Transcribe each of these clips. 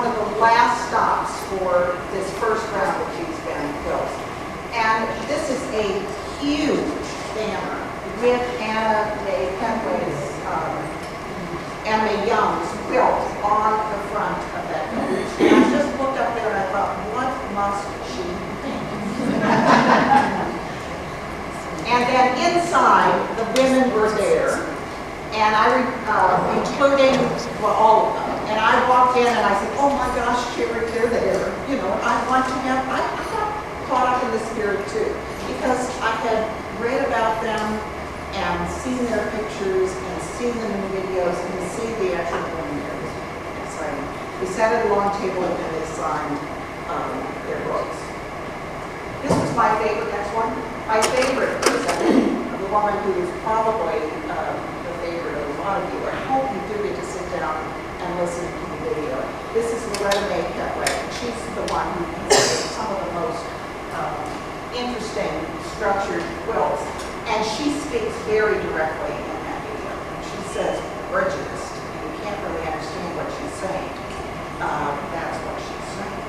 one of the last stops for this first round of Cheese Band quilts. And this is a huge banner with Anna Mae Penway's, Anna Mae Young's quilt on the front of that quilt. And I just looked up there and I thought, what must she think? And then inside, the women were there, and including, well, all of them. And I walked in and I said, oh my gosh, Sherry, they're there. You know, I want to have, I got caught up in the spirit too, because I had read about them and seen their pictures and seen them in videos and see the actual women there. It was exciting. We sat at a long table and they signed their books. This was my favorite, next one. My favorite person, the woman who is probably the favorite of a lot of you. I hope you do get to sit down and listen to the video. This is Loretta Mae Penway. She's the one who has some of the most interesting structured quilts. And she speaks very directly in that video. She says prejudice. You can't really understand what she's saying. That's what she's saying.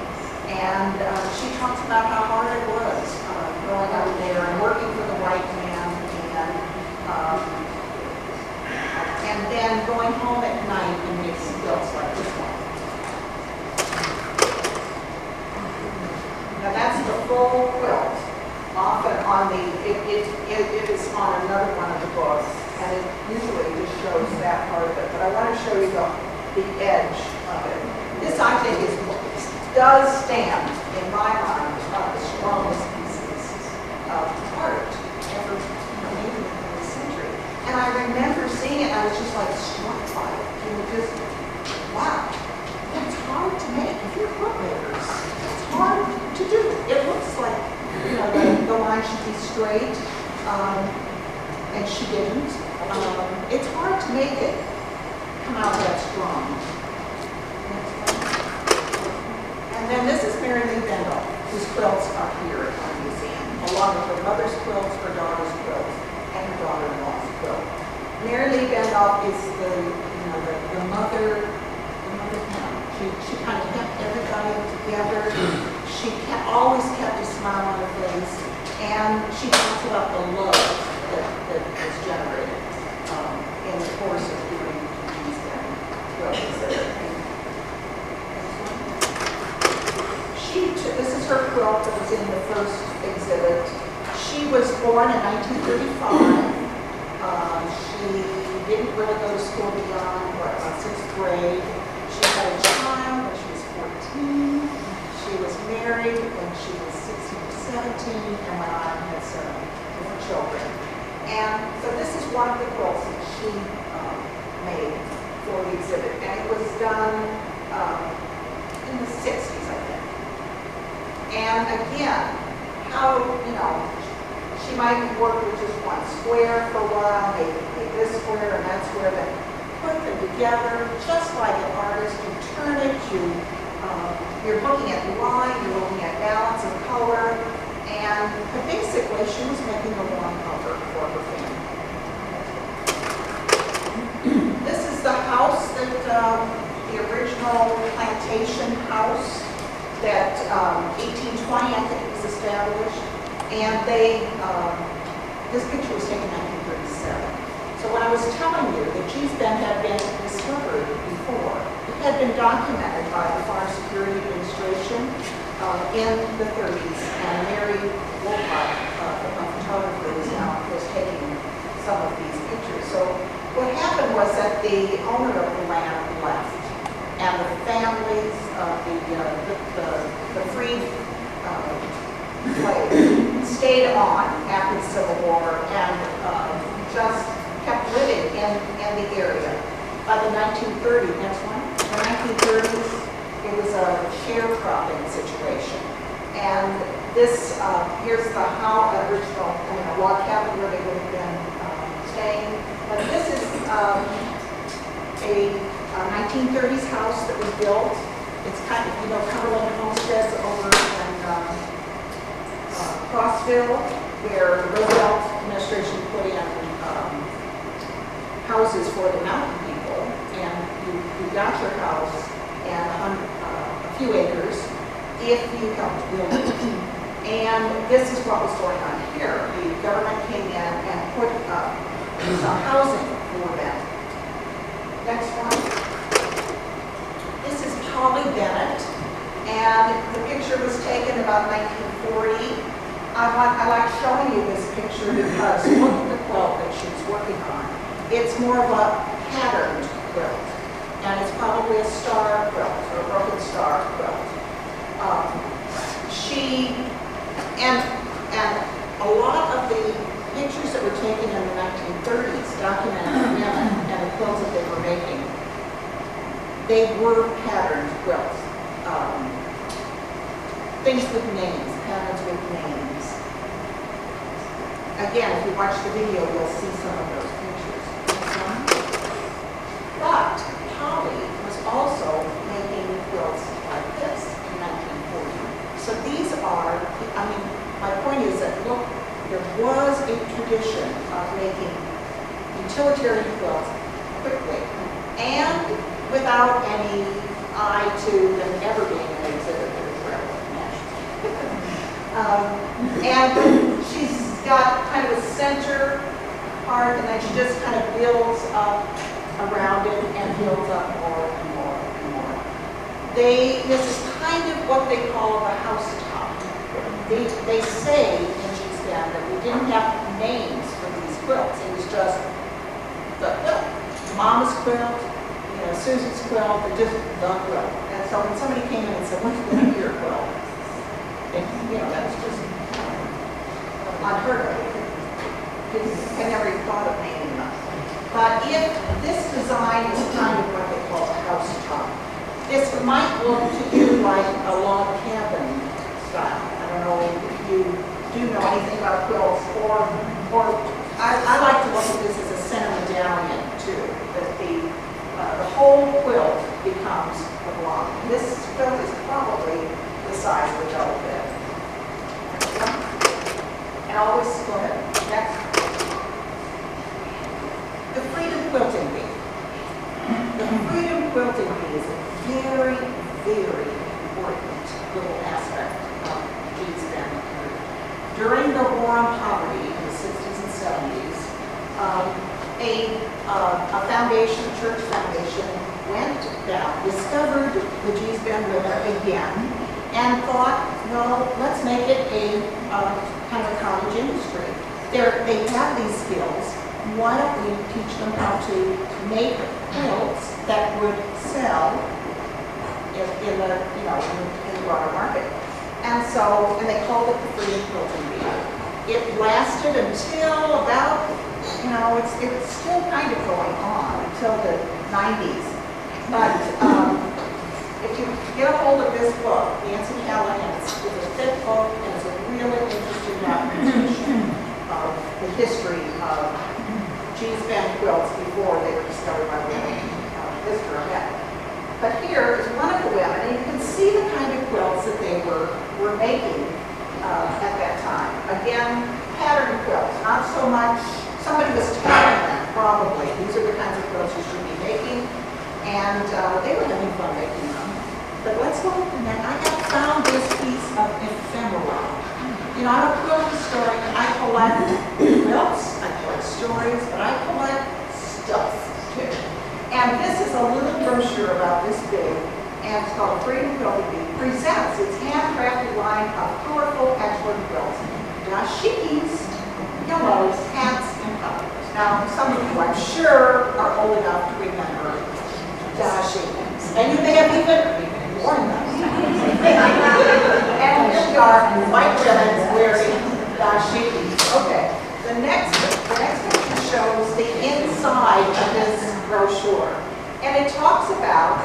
And she talks about how hard it was growing up there and working for the white man and then going home at night and making quilts like this one. Now that's the full quilt. Often on the, it is on another one of the books, and it usually just shows that part of it. But I want to show you the edge of it. This, I think, does stand, in my mind, one of the strongest pieces of art ever made in the century. And I remember seeing it, I was just like struck by it. You know, just, wow, that's hard to make. If you're bookmakers, it's hard to do. It looks like, you know, the line should be straight, and she didn't. It's hard to make it come out that strong. And then this is Mary Lee Bendel, whose quilts are here at our museum, along with her mother's quilts, her daughter's quilts, and her daughter-in-law's quilt. Mary Lee Bendel is the mother hen. She kind of kept everybody together. She always kept a smile on her face, and she talks about the love that was generated in the course of doing these quilts. This is her quilt that was in the first exhibit. She was born in 1935. She didn't really go to school beyond, sixth grade. She had a child when she was 14. She was married when she was 16 or 17, and went on and had 7 different children. And so this is one of the quilts that she made for the exhibit. And it was done in the 60s, I think. And again, how, you know, she might work with just one square for a while, maybe this square and that square, but put them together just like an artist. You turn it, you're looking at line, you're looking at balance of color, but basically she was making a warm cover for her family. This is the house that, the original plantation house that 1820, I think, was established, and this picture was taken in 1937. So when I was telling you that Cheese Bend had been discovered before, it had been documented by the Farm Security Administration in the 30s, and Mary Waldvogel, a photographer, was taking some of these pictures. So what happened was that the owner of the land left, and the families of the freed slaves stayed on after the Civil War and just kept living in the area. By the 1930s, next one, the 1930s, it was a sharecropping situation. And this, here's the original log cabin where they would have been staying. But this is a 1930s house that was built. It's kind of, Cumberland Homesteads over in Knoxville, where the Roosevelt administration put in houses for the mountain people, and you got your house, and few acres if you helped build it. And this is what was going on here. The government came in and put up some housing for them. Next one. This is Polly Bennett, and the picture was taken about 1940. I like showing you this picture because look at the quilt that she's working on. It's more of a patterned quilt, and it's probably a star quilt or a broken star quilt. And a lot of the pictures that were taken in the 1930s documented the women and the quilts that they were making. They were patterned quilts. Things with names, patterns with names. Again, if you watch the video, you'll see some of those pictures. But Polly was also making quilts like this in 1940. So these are, I mean, my point is that, look, there was a tradition of making utilitarian quilts quickly and without any eye to them ever being an exhibit at a railroad national. And she's got kind of a center part, and then she just kind of builds up around it and builds up more and more and more. This is kind of what they call the house top. They say in Gee's Bend that we didn't have names for these quilts. It was just the quilt. Mama's quilt, Susie's quilt, they're just the quilt. And so when somebody came in and said, what's the name of your quilt? And, that's just unheard of. I never even thought of naming them. But if this design is kind of what they call a house top, this might look to you like a log cabin style. I don't know if you do know anything about quilts, or I like to look at this as a center medallion too, that the whole quilt becomes a block. This quilt is probably the size of a double bed. And always go ahead. Next. The Freedom Quilting Bee. The Freedom Quilting Bee is a very, very important little aspect of Gee's Bend. During the War on Poverty in the 60s and 70s, a foundation, church foundation, went down, discovered the Gee's Bend River again, and thought, well, let's make it a kind of a cottage industry. They have these skills. Why don't we teach them how to make quilts that would sell in the broader market? And they called it the Freedom Quilting Bee. It lasted until about, it's still kind of going on until the 90s. But if you get a hold of this book, Nancy Callahan, it's a thick book, and it's a really interesting documentation of the history of Gee's Bend quilts before they were discovered by women. History of that. But here is one of the women, and you can see the kind of quilts that they were making at that time. Again, pattern quilts, not so much. Somebody was telling them probably these are the kinds of quilts you should be making, and they were having fun making them. But let's go with the next. I have found this piece of ephemera. I'm a quilt historian. I collect quilts, I collect stories, but I collect stuff too. And this is a little brochure about this big, and it's called Freedom Quilting Bee Presents its handcrafted line of colorful patchwork quilts, dashikis, pillows, hats, and covers. Now, some of you, I'm sure, are old enough to remember dashikis, and you may have even worn them. And here we are, white women wearing dashikis. Okay, the next picture shows the inside of this brochure, and it talks about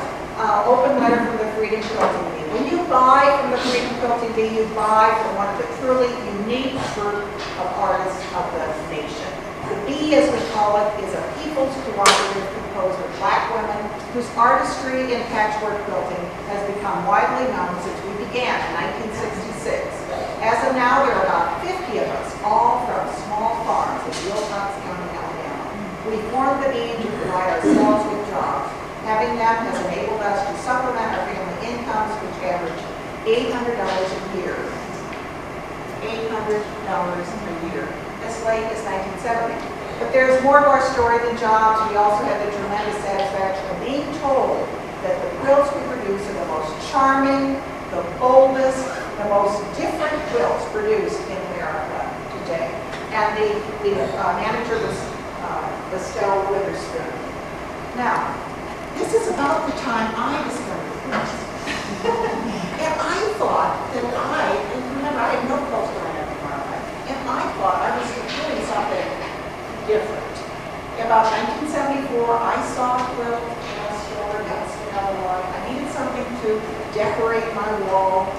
open letter from the Freedom Quilting Bee. When you buy from the Freedom Quilting Bee, you buy from one of the truly unique group of artists of the nation. The Bee, as we call it, is a people's cooperative composed of Black women whose artistry in patchwork quilting has become widely known since we began in 1966. As of now, there are about 50 of us, all from small farms in Wilcox County, Alabama. We formed the Bee to provide ourselves with jobs. Having them has enabled us to supplement our family income incomes which average $800 a year. $800 a year, as late as 1970. But there's more to our story than jobs. We also have the tremendous satisfaction of being told that the quilts we produce are the most charming, the boldest, the most different quilts produced in America today. And the manager was Estelle Witherspoon. Now, this is about the time I discovered quilts. And I thought that and remember, I had no quilts growing up in my life, and I thought I was doing something different. About 1974, I saw a quilt in a store in Huntsville, Illinois. I needed something to decorate my wall,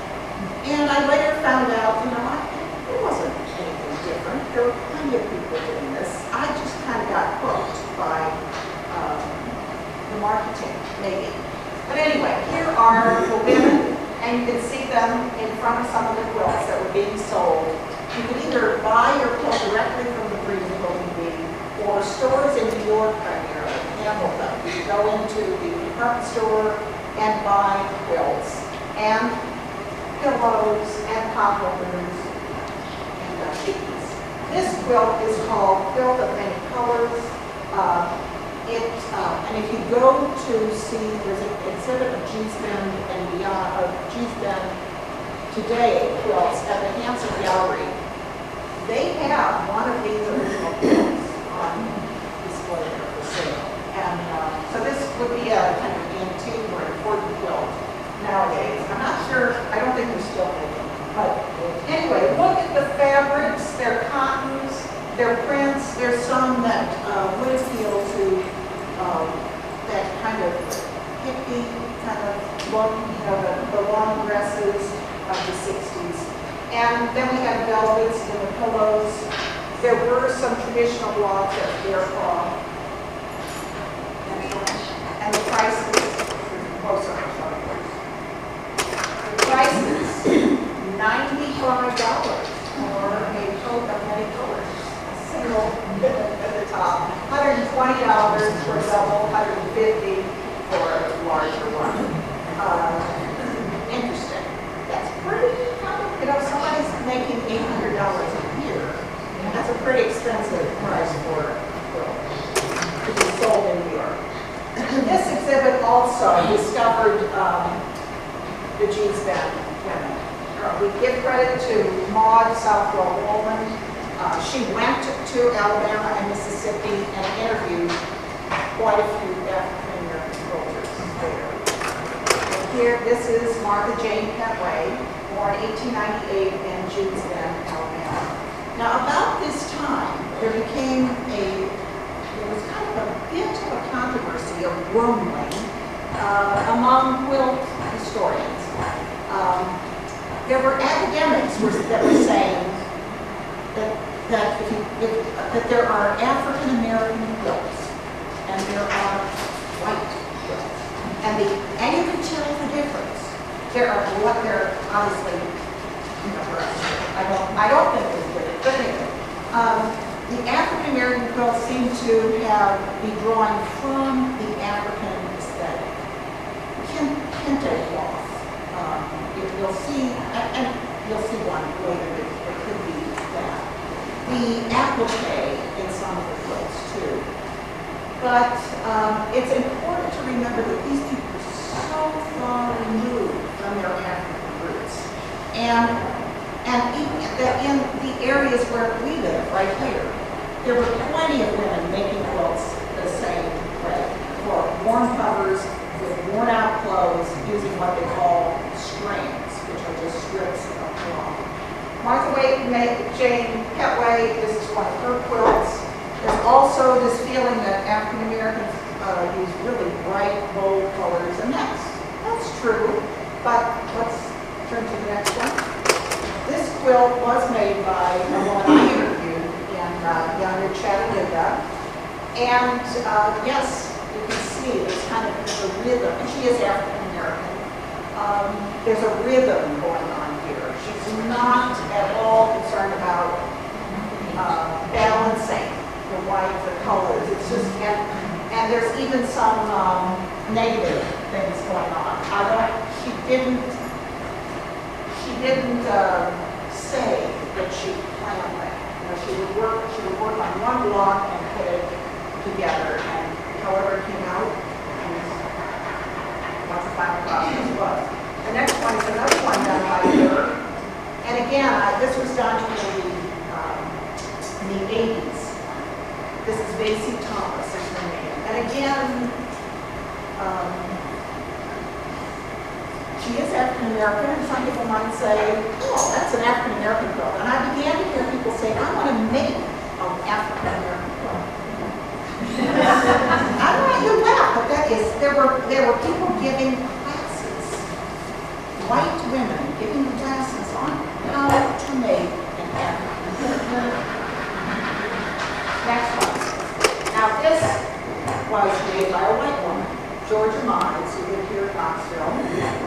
and I later found out, it wasn't anything different. There were plenty of people doing this. I just kind of got hooked by the marketing, maybe. But anyway, here are the women, and you can see them in front of some of the quilts that were being sold. You can either buy your quilt directly from the Freedom Quilting Bee, or stores in New York primarily handle them. You go into the department store and buy quilts, and pillows, and poplars, and sheets. This quilt is called Quilt of Many Colors. And if you go to see, there's an exhibit of Gee's Bend and beyond, of Gee's Bend Today quilts at the Hanson Gallery. They have one of these original quilts on display there for sale. And so this would be a kind of antique or important quilt nowadays. I'm not sure, I don't think they're still making them. But anyway, look at the fabrics, they're cottons, they're prints, there's some that would appeal to that kind of hippie kind of look, the long dresses of the 60s. And then we have velvets and the pillows. There were some traditional blogs at Bear Claw. And the prices, the prices, $95 for a coat of many colors. Single at the top, $120 for a double, $150 for a larger one. Interesting. That's pretty common. Somebody's making $800 a year. That's a pretty expensive price for a quilt to be sold in New York. This exhibit also discovered the Gee's Bend women. We give credit to Maud Southwell Woolman. She went to Alabama and Mississippi and interviewed quite a few African American quilters there. And here, this is Martha Jane Petway, born 1898 in Gee's Bend, Alabama. Now, about this time, there was kind of a bit of a controversy, a rumbling, among quilt historians. There were academics that were saying that there are African American quilts and there are white quilts, and you can tell the difference. There are obviously, I don't think it's good, but anyway, the African American quilts seem to be drawing from the African aesthetic. Kente cloth. You'll see, and you'll see one later that could be that. The applique in some of the quilts too. But it's important to remember that these people are so far removed from their African roots. And even that in the areas where we live, right here, there were plenty of women making quilts the same way, for warm covers with worn out clothes using what they call strands, which are just strips of cloth. Martha Jane Petway, this is one of her quilts. There's also this feeling that African Americans use really bright, bold colors, and that's true. But let's turn to the next one. This quilt was made by a woman I interviewed in younger Chattanooga, and yes, you can see there's kind of a rhythm, and she is African American. There's a rhythm going on here. She's not at all concerned about balancing the colors. It's just, and there's even some negative things going on. I don't didn't say that she planned that. You know, she would work on one block and put it together, and however it came out, what the final process was. The next one is another one done by her, and again, this was done in the 80s. This is Macy Thomas, is her name, and again, she is African American, and some people might say, oh, that's an African American girl. And I began to hear people say, I want to make an African American girl. I don't know, you laugh, but that is, there were people giving classes, white women giving classes on how to make an African American. Next one. Now this was made by a white woman, Georgia Mines, who lived here in Knoxville.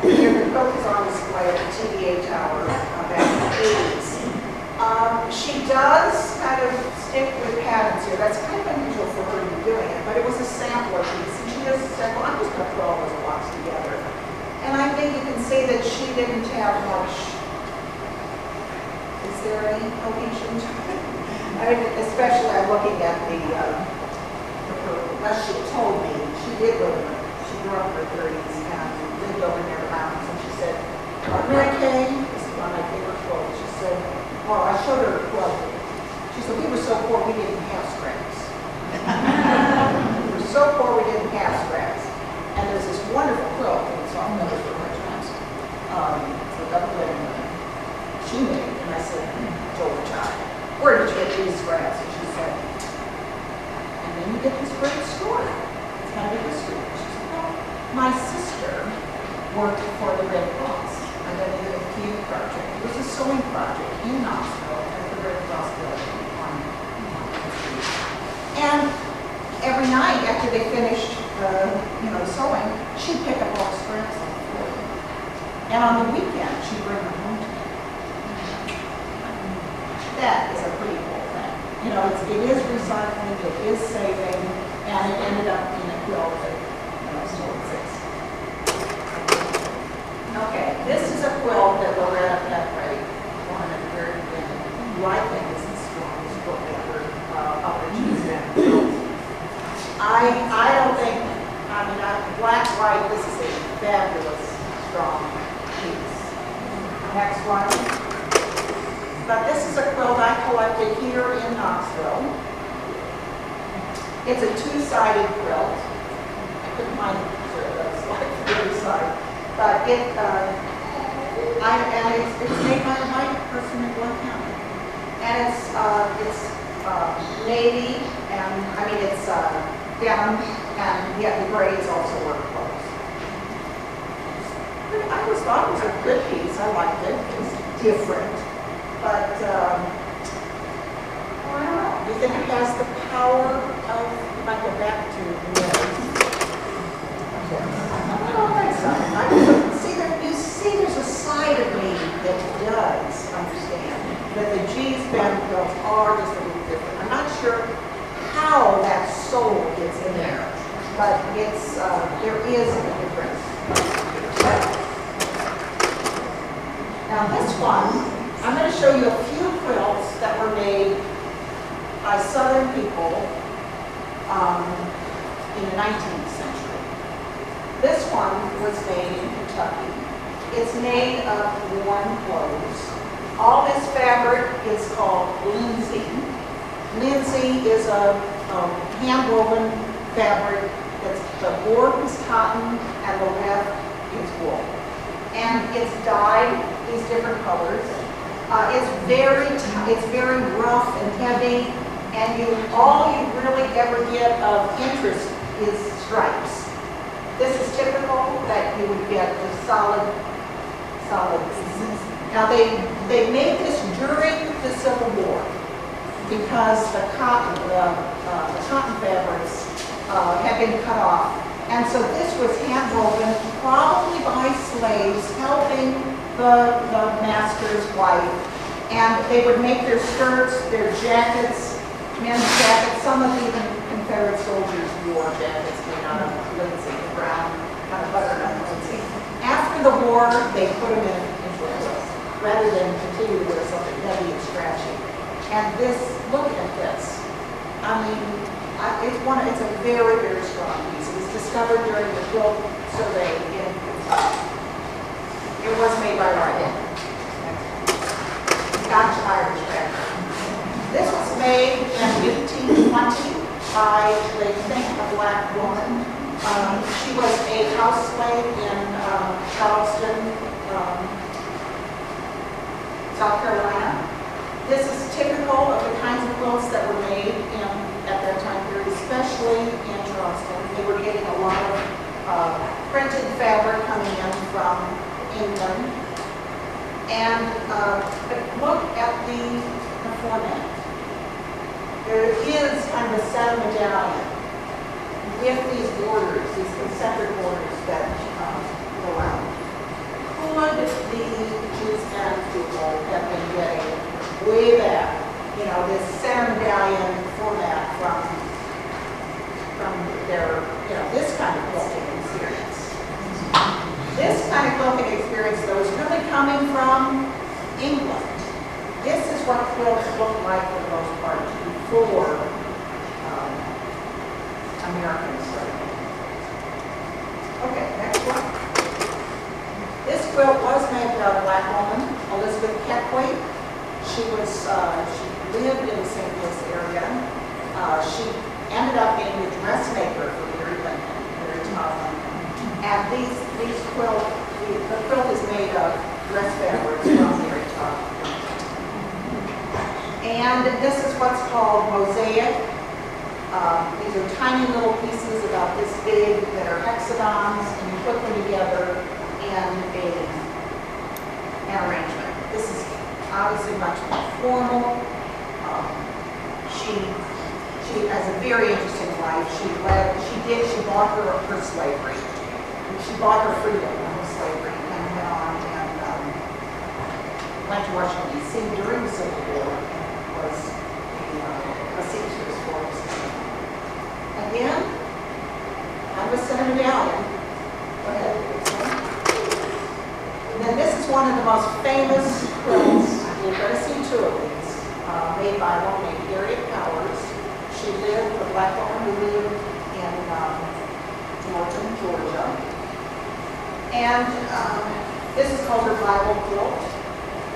Here the quilt is on display at the TVA Tower back in the 80s. She does kind of stick with patterns here. That's kind of unusual for her to be doing it, but it was a sampler piece, and she just said, well, I'm just going to put all those blocks together. And I think you can see that she didn't have much. Is there any cohesion to it? I mean, especially I'm looking at as she told me, she did live in it. She grew up in her 30s and lived over near the mountains, and she said, Mary Kay, this is one of my favorite quotes, she said, well, I showed her a quilt. She said, we were so poor we didn't have scraps. We were so poor we didn't have scraps. And there's this wonderful quilt, and it's all another for my times. It's a double living room. She made it, and I said, told the child, where did you get these scraps? And she said, and then you get this great story. It's kind of a history. She said, well, my sister worked for the Red Cross. And then they did a community project. It was a sewing project in Knoxville at the Red Cross building on Street. And every night after they finished sewing, she'd pick up all the scraps on the floor. And on the weekend, she'd bring them home to me. That is a pretty cool thing. You know, it is recycling, it is saving, and it ended up in a quilt that still exists. Okay, this is a quilt that Loretta Petray won at the very beginning, who I think is the strongest quilt ever of the G-Stem quilts. I don't think, black, white, this is a fabulous, strong piece. Next one. But this is a quilt I collected here in Knoxville. It's a two-sided quilt. I couldn't find a picture of those like the other side. But it's made by a white person in Glen County. And it's navy, and it's denim, and yet the gray is also work clothes. I always thought it was a good piece. I liked it. It was different. But, I don't know. Do you think it has the power of, if I go back to the I don't think so. You see there's a side of me that does understand that the G-Stem quilts are just a little different. I'm not sure how that soul gets in there, but it's, there is a difference. Now this one, I'm going to show you a few quilts that were made by Southern people in the 19th century. This one was made in Kentucky. It's made of worn clothes. All this fabric is called linsey. Linsey is a hand-woven fabric. The board is cotton and the weft is wool. And it's dyed these different colors. It's very rough and heavy, and all you really ever get of interest is stripes. This is typical that you would get the solid pieces. Now they made this during the Civil War because the cotton fabrics had been cut off, and so this was hand woven, probably by slaves helping the master's wife, and they would make their skirts, their jackets, men's jackets. Some of even Confederate soldiers wore jackets made out of linsey, brown, kind of butternut linsey. After the war, they put them into a quilt rather than continue to wear something heavy and scratchy. And this, look at this. I mean, it's a very, very strong piece. It was discovered during the quilt survey in Kentucky. It was made by Ryan. Scotch Irish background. This was made in 1820 by, they think, a black woman. She was a house slave in Charleston, South Carolina. This is typical of the kinds of quilts that were made at that time period, especially in Charleston. They were getting a lot of printed fabric coming in from England. And look at the format. There is kind of a set medallion with these borders, these concentric borders that go out. Could the Jews and people have been getting way back, you know, this center medallion format from their, you know, this kind of quilting experience? This kind of quilting experience, though, is really coming from England. This is what quilts look like for the most part before Americans started. Okay, next one. This quilt was made by a black woman, Elizabeth Keckwaite. She lived in the St. Louis area. She ended up being a dressmaker for Mary Todd Lincoln. And these quilt, the quilt is made of dress fabrics from Mary Todd Lincoln. And this is what's called mosaic. These are tiny little pieces about this big that are hexagons, and you put them together in an arrangement. This is obviously much more formal. She has a very interesting life. She bought her slavery. She bought her freedom from her slavery and went on and went to Washington, D.C. during the Civil War and was a seamstress for us. Again, I'm a center medallion. Go ahead. And then this is one of the most famous quilts. You're going to see two of these, made by a woman named Harriet Powers. She lived, a black woman who lived in Norton, Georgia. And this is called her Bible quilt.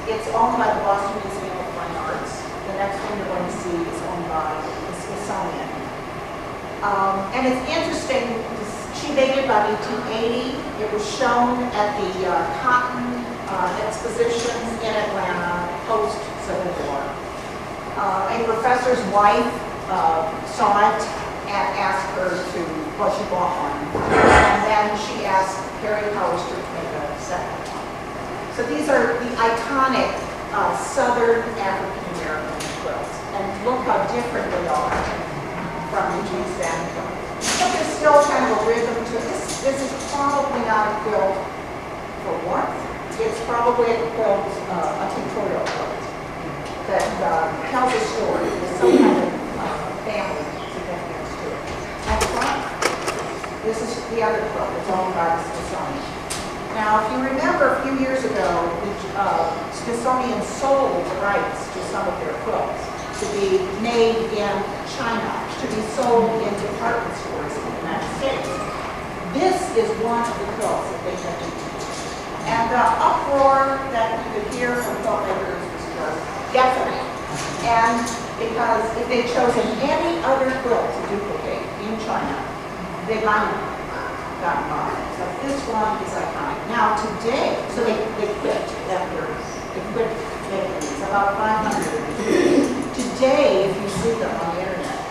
It's owned by the Boston Museum of Fine Arts. The next one you're going to see is owned by the Smithsonian. And it's interesting, she dated about 1880. It was shown at the Cotton Exposition in Atlanta post-Civil War. A professor's wife saw it and asked her to, well, she bought one. And then she asked Harriet Powers to make a second one. So these are the iconic Southern African American quilts. And look how different they are from the East End quilt. But there's still kind of a rhythm to this. This is probably not a quilt for warmth. It's probably a quilt, a pictorial quilt that tells a story. There's some kind of family significance to it. Next one. This is the other quilt. It's owned by the Smithsonian. Now, if you remember a few years ago, the Smithsonian sold the rights to some of their quilts to be made in China, to be sold in department stores in the United States. This is one of the quilts that they have to use. And the uproar that you could hear from quilt makers was deafening. And because if they'd chosen any other quilt to duplicate in China, they might have gotten by. So this one is iconic. Now today, so they quit after, they quit making these, about 500 of these. Today, if you see them on the internet,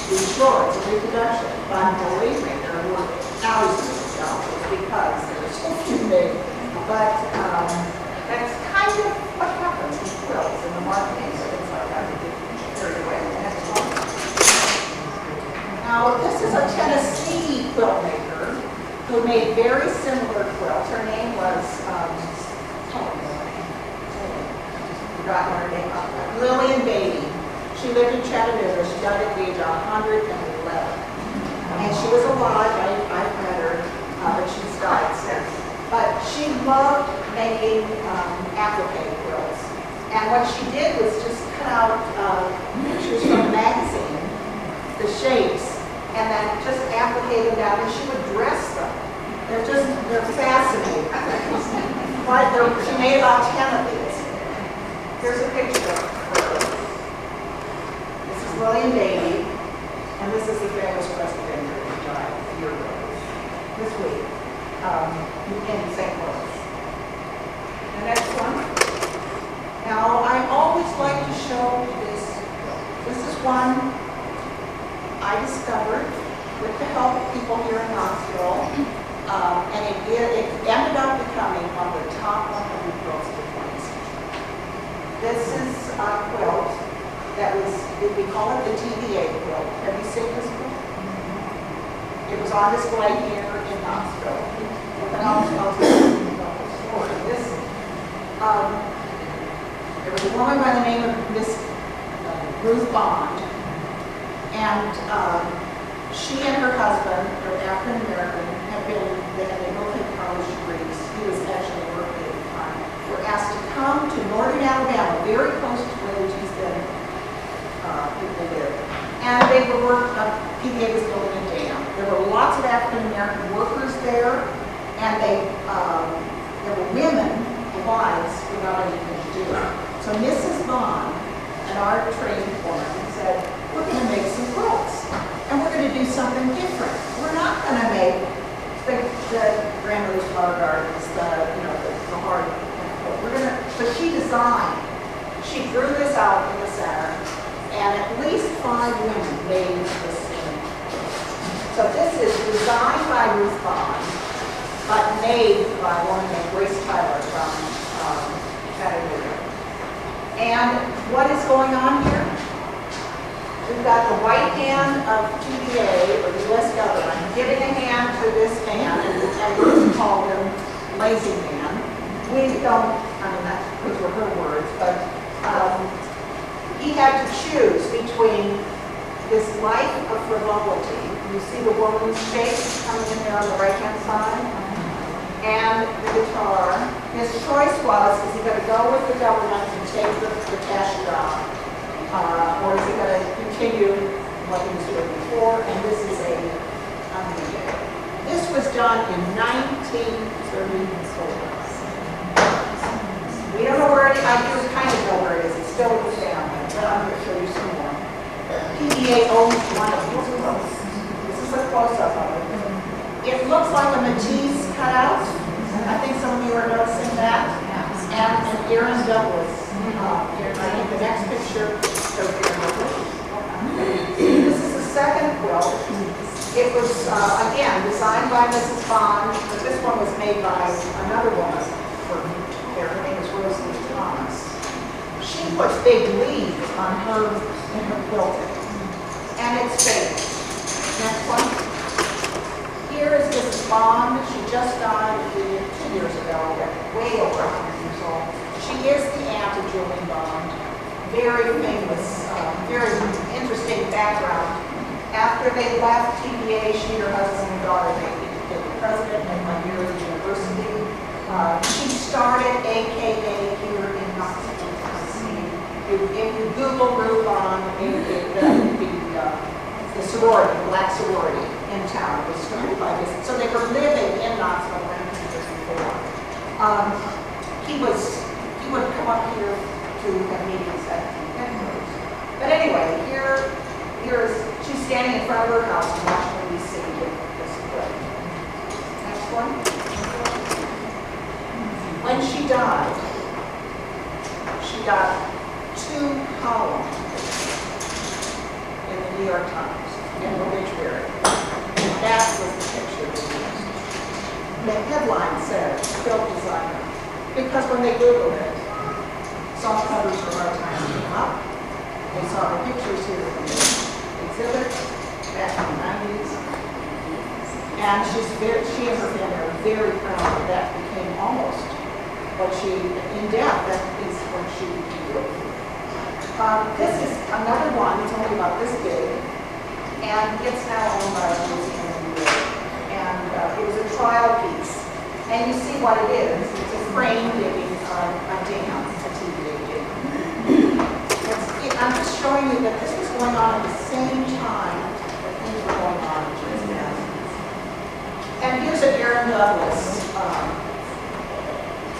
be sure it's a reproduction. But believe me, there were thousands of dollars because there's so few made. But that's kind of what happens with quilts and the marketing and things like that. They get carried away. Now, this is a Tennessee quilt maker who made very similar quilts. Her name was Lillian Beatty. She lived in Chattanooga. She died at the age of 111. And she was alive. I've met her. but she's died since. But she loved making applique quilts. And what she did was just cut out pictures from the magazine, the shapes, and then just applique them down, and she would dress them. They're fascinating. She made about 10 of these. Here's a picture of her. This is William Davey, and this is the famous president who died a year ago, this week, in St. Louis. The next one. Now, I always like to show this. This is one I discovered with the help of people here in Knoxville, and it ended up becoming one of the top 100 quilts of the 20th century. This is a quilt that was, we call it the TVA quilt. Have you seen this quilt? It was on display here in Knoxville. And I'll tell you the story. There was a woman by the name of Miss Ruth Bond, and she and her husband, they're African American, they both had college degrees. He was actually working at the time. Were asked to come to northern Alabama, very close to where the G's then people live. And they were PVA was building a dam. There were lots of African American workers there, and there were women, wives, without anything to do. So Mrs. Bond, an art trained woman, said, we're going to make some quilts, and we're going to do something different. We're not going to make the grandmother's flower gardens, the hard quilt. But she designed. She drew this out in the center, and at least 5 women made this thing. So this is designed by Ruth Bond, but made by a woman named Grace Tyler from Chattanooga. And what is going on here? We've got the white hand of TVA, or the U.S. government, giving a hand to this man, and we call him lazy man. We don't, those were her words, but he had to choose between this life of frivolity. You see the woman's face coming in there on the right-hand side, and the guitar. His choice was, is he going to go with the government and take the cash job, or is he going to continue what he was doing before? And this is this was done in 1934. We don't know where it is. I do kind of know where it is. It's still in the family, but I'm going to show you some more. PVA owns one of these quilts. This is a close-up of it. It looks like a Matisse cutout. I think some of you are noticing that. And Aaron Douglas. I think the next picture shows Aaron Douglas. This is the second quilt. It was, again, designed by Mrs. Bond, but this one was made by another woman. Her name is Rosalie Thomas. She puts big leaves in her quilting. And it's fake. Next one. Here is Mrs. Bond. She just died 2 years ago, way over 100 years old. She is the aunt of Julian Bond. Very famous, very interesting background. After they left TVA, she and her husband and daughter became the president of Liberty University. She started AKA here in Knoxville, Tennessee. If you Google Ruth Bond, the sorority, the black sorority in town was started by this. So they were living in Knoxville when he was before. He would come up here to have meetings at headquarters. But anyway, she's standing in front of her house in Washington, D.C. with this quilt. Next one. When she died, she got 2 columns in the New York Times, in the obituary. And that was the picture they used. The headline said, quilt designer. Because when they Googled it, soft covers for our time came up. They saw the pictures here from the exhibit back in the 90s. And she and her family are very proud that that became almost what she, in death, that is what she did. This is another one, it's only about this big, and it's now owned by a museum in New York. And it was a trial piece. And you see what it is. It's a frame digging a dam, a TVA dam. I'm just showing you that this was going on at the same time that things were going on in James Bend. And here's a Aaron Douglas,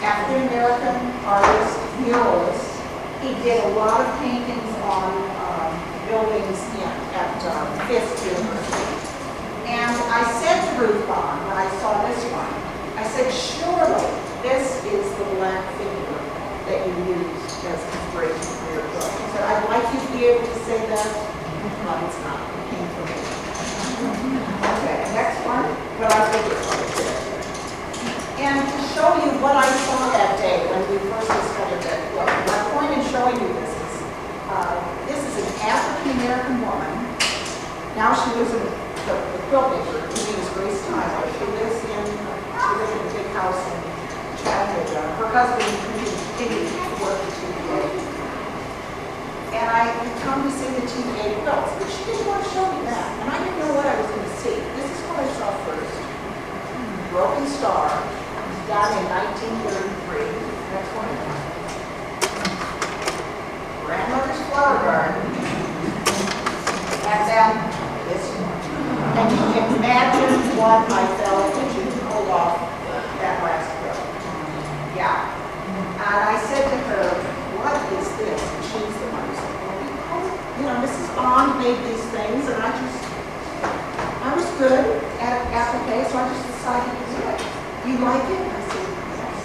African-American artist, muralist. He did a lot of paintings on buildings at Fisk University. And I said to Ruth Bond, when I saw this one, I said, surely this is the black figure that you used as inspiration for your book. He said, I'd like you to be able to say that. No, it's not. It came from me. Okay, next one. But I think it's what it is. And to show you what I saw that day when we first discovered that book, my point in showing you this is an African-American woman. Now she lives in the quilt maker. Her name is Grace Tyler. She lives in a big house in Chattanooga. Her husband continued to work at TVA. And I had come to see the TVA quilts, but she didn't want to show me that. And I didn't know what I was going to see. This is what I saw first. Broken Star, done in 1933. That's one of them. Grandmother's Flower Garden. And then this one. And you can imagine what I felt when she pulled off that last quilt. Yeah. And I said to her, what is this? And she's the one who said, well, because, Mrs. Bond made these things, and I was good at applique, so I just decided to do it. You like it? I said, yes.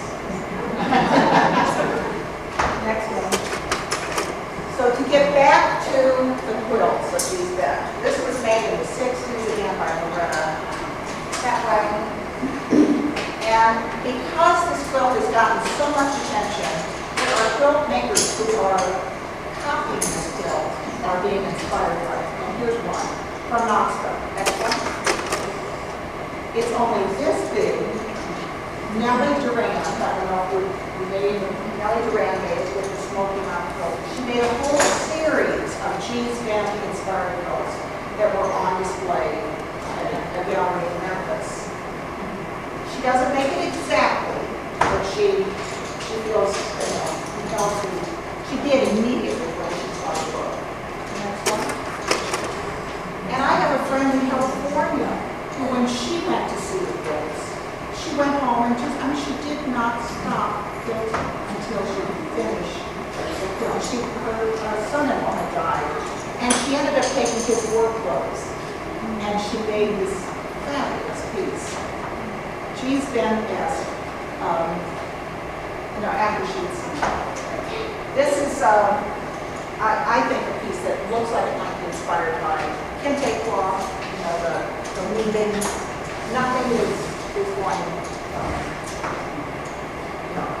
Next one. So to get back to the quilts of these beds, this was made in the 60s again by Loretta Catway. And because this quilt has gotten so much attention, there are quilt makers who are copying this quilt, are being inspired by it. And here's one from Knoxville. Next one. It's only this big. Nellie Duran, I don't know if we made Nellie Duran made it with the Smoky Mountain quilt. She made a whole series of James Bend inspired quilts that were on display at a gallery in Memphis. She doesn't make it exactly, but she feels, she did immediately when she saw the book. Next one. And I have a friend in California who, when she went to see the quilts, she went home and she did not stop quilting until she finished the quilt. Her son-in-law had died, and she ended up taking his work clothes, and she made this fabulous piece. She's been asked, after she'd seen it. This is, I think, a piece that looks like it might be inspired by kente cloth, the weaving. Nothing is one,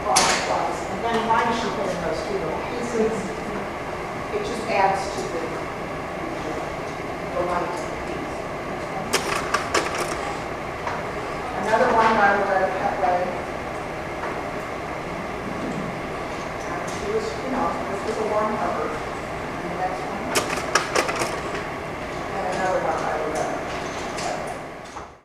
cloth. And then why does she put in those two little pieces? It just adds to the